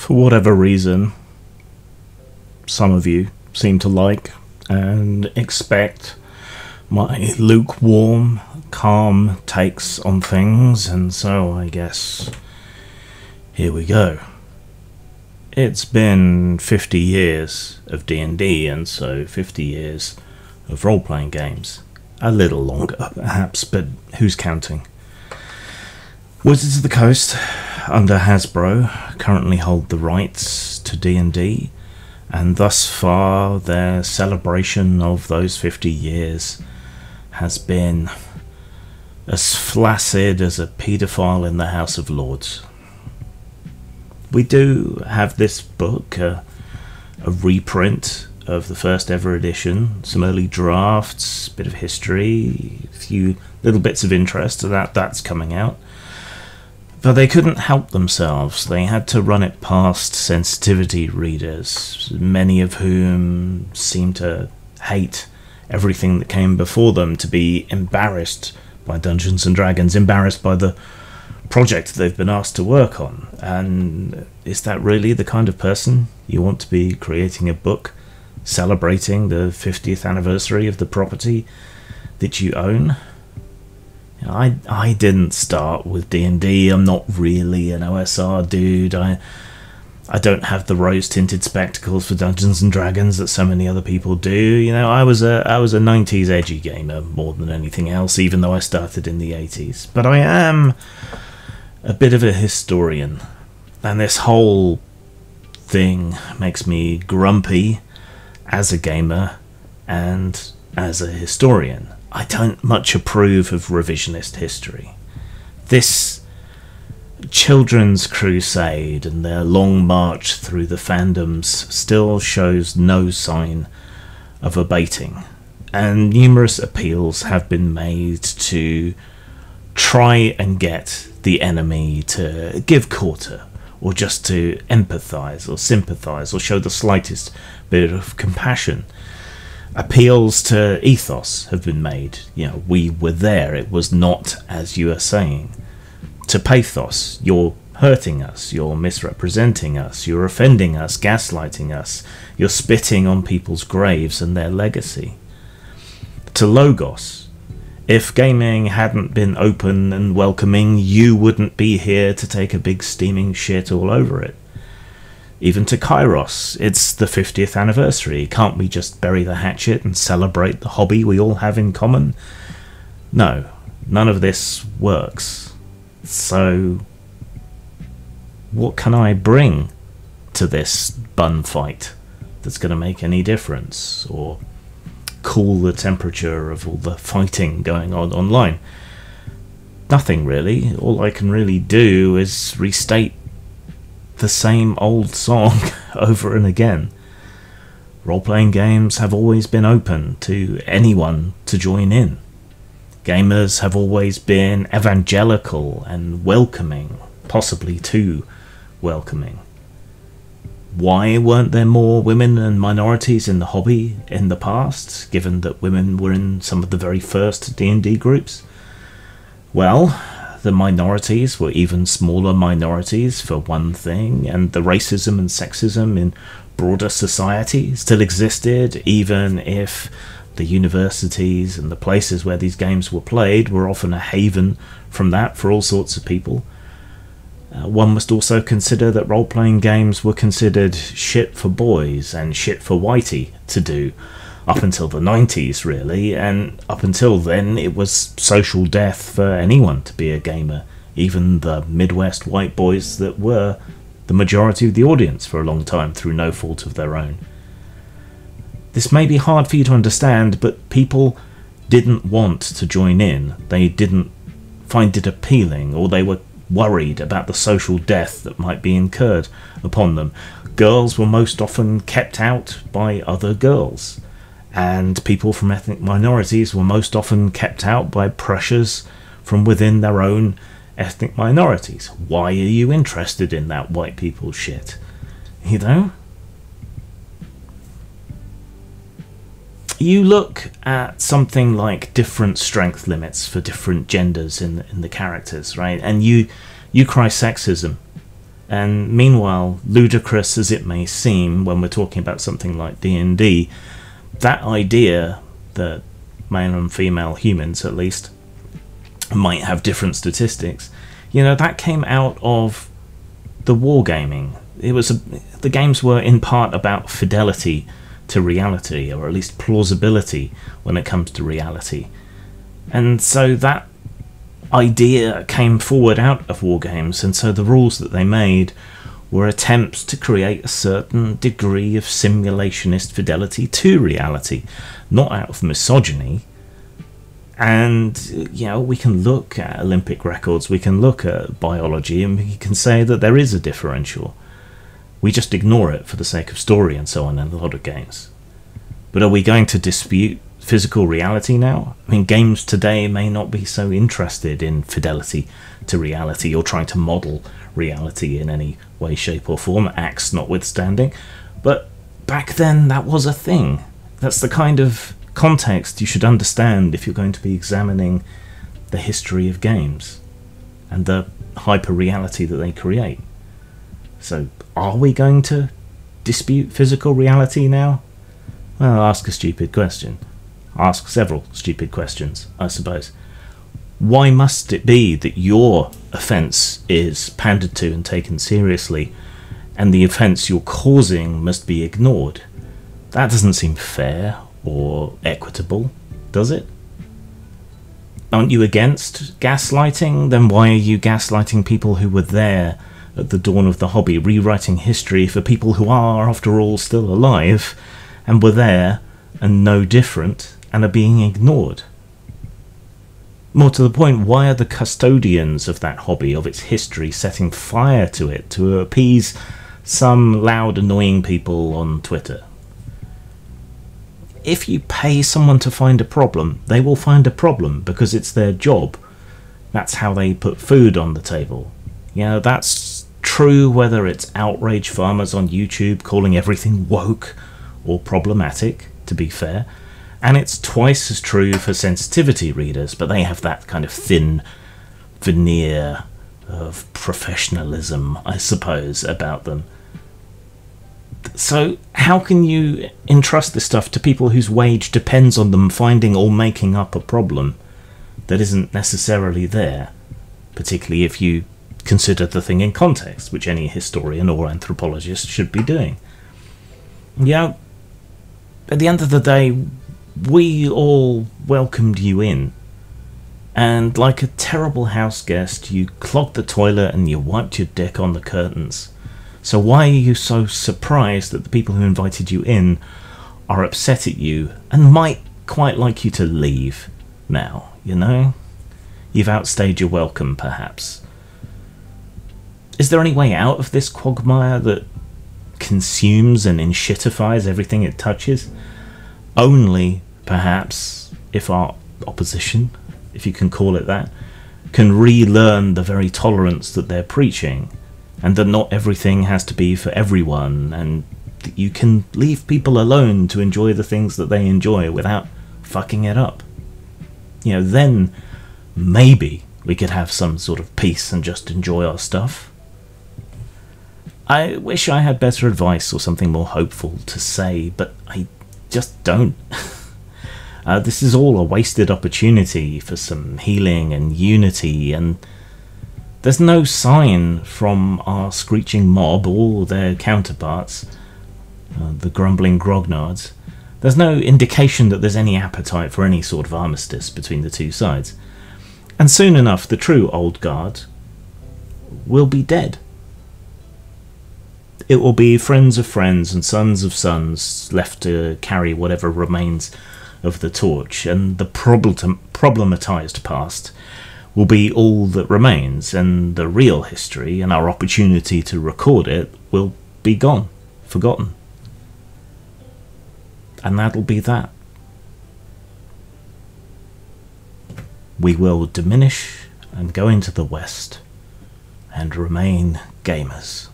for whatever reason, some of you seem to like and expect my lukewarm, calm takes on things, and so I guess here we go. It's been 50 years of D&D, and so 50 years of role-playing games. A little longer, perhaps, but who's counting? Wizards of the Coast, under Hasbro, currently hold the rights to D&D, and thus far their celebration of those 50 years has been as flaccid as a paedophile in the House of Lords. We do have this book, a reprint of the first ever edition, some early drafts, bit of history, a few little bits of interest, so that's coming out. But they couldn't help themselves. They had to run it past sensitivity readers, many of whom seem to hate everything that came before them, to be embarrassed by Dungeons and Dragons, embarrassed by the project they've been asked to work on. And is that really the kind of person you want to be creating a book celebrating the 50th anniversary of the property that you own? I didn't start with D&D. I'm not really an OSR dude. I don't have the rose-tinted spectacles for Dungeons and Dragons that so many other people do. You know, I was a 90s edgy gamer more than anything else, even though I started in the 80s. But I am a bit of a historian, and this whole thing makes me grumpy as a gamer and as a historian. I don't much approve of revisionist history. This children's crusade and their long march through the fandoms still shows no sign of abating, and numerous appeals have been made to try and get the enemy to give quarter, or just to empathise or sympathise or show the slightest bit of compassion. Appeals to ethos have been made. You know, we were there, it was not as you are saying. To pathos, you're hurting us, you're misrepresenting us, you're offending us, gaslighting us, you're spitting on people's graves and their legacy. To logos, if gaming hadn't been open and welcoming, you wouldn't be here to take a big steaming shit all over it. Even to Kairos, it's the 50th anniversary. Can't we just bury the hatchet and celebrate the hobby we all have in common? No, none of this works. So, what can I bring to this bun fight that's going to make any difference, or cool the temperature of all the fighting going on online? Nothing really. All I can really do is restate the same old song over and again. Role-playing games have always been open to anyone to join in. Gamers have always been evangelical and welcoming, possibly too welcoming. Why weren't there more women and minorities in the hobby in the past, given that women were in some of the very first D&D groups? Well, the minorities were even smaller minorities, for one thing, and the racism and sexism in broader society still existed, even if the universities and the places where these games were played were often a haven from that for all sorts of people. One must also consider that role-playing games were considered shit for boys and shit for whitey to do, up until the 90s really, and up until then it was social death for anyone to be a gamer, even the Midwest white boys that were the majority of the audience for a long time through no fault of their own. This may be hard for you to understand, but people didn't want to join in. They didn't find it appealing, or they were worried about the social death that might be incurred upon them. Girls were most often kept out by other girls, and people from ethnic minorities were most often kept out by pressures from within their own ethnic minorities. Why are you interested in that white people shit? You know? You look at something like different strength limits for different genders in the characters, right? And you cry sexism. And meanwhile, ludicrous as it may seem when we're talking about something like D&D, that idea that male and female humans, at least, might have different statistics, that came out of the wargaming. The games were in part about fidelity to reality, or at least plausibility when it comes to reality. And so that idea came forward out of wargames, and so the rules that they made were attempts to create a certain degree of simulationist fidelity to reality, not out of misogyny. And we can look at Olympic records, we can look at biology, and we can say that there is a differential. We just ignore it for the sake of story and so on in a lot of games. But are we going to dispute physical reality now? I mean, games today may not be so interested in fidelity to reality or trying to model reality in any way, shape or form, Axe notwithstanding. But back then, that was a thing. That's the kind of context you should understand if you're going to be examining the history of games and the hyper-reality that they create. So, are we going to dispute physical reality now? Well, ask a stupid question. Ask several stupid questions, I suppose. Why must it be that your offence is pandered to and taken seriously, and the offence you're causing must be ignored? That doesn't seem fair or equitable, does it? Aren't you against gaslighting? Then why are you gaslighting people who were there at the dawn of the hobby, rewriting history for people who are, after all, still alive, and were there and no different, and are being ignored? More to the point, why are the custodians of that hobby, of its history, setting fire to it to appease some loud, annoying people on Twitter? If you pay someone to find a problem, they will find a problem because it's their job. That's how they put food on the table. That's true whether it's outrage farmers on YouTube calling everything woke or problematic, to be fair. And it's twice as true for sensitivity readers, but they have that kind of thin veneer of professionalism, I suppose, about them. So how can you entrust this stuff to people whose wage depends on them finding or making up a problem that isn't necessarily there, particularly if you consider the thing in context, which any historian or anthropologist should be doing? At the end of the day, we all welcomed you in, and like a terrible house guest, you clogged the toilet and you wiped your dick on the curtains. So why are you so surprised that the people who invited you in are upset at you and might quite like you to leave now, You've outstayed your welcome, perhaps. Is there any way out of this quagmire that consumes and enshittifies everything it touches? Only, perhaps, if our opposition, if you can call it that, can relearn the very tolerance that they're preaching, and that not everything has to be for everyone, and that you can leave people alone to enjoy the things that they enjoy without fucking it up. Then maybe we could have some sort of peace and just enjoy our stuff. I wish I had better advice or something more hopeful to say, but I just don't. This is all a wasted opportunity for some healing and unity, and there's no sign from our screeching mob or their counterparts, the grumbling grognards. There's no indication that there's any appetite for any sort of armistice between the two sides. And soon enough, the true old guard will be dead. It will be friends of friends and sons of sons left to carry whatever remains of the torch, and the problematized past will be all that remains, and the real history and our opportunity to record it will be gone, forgotten. And that'll be that. We will diminish and go into the West and remain gamers.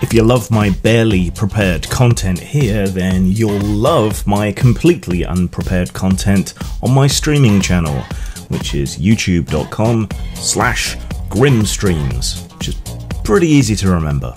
If you love my barely prepared content here, then you'll love my completely unprepared content on my streaming channel, which is youtube.com/grimstreams, which is pretty easy to remember.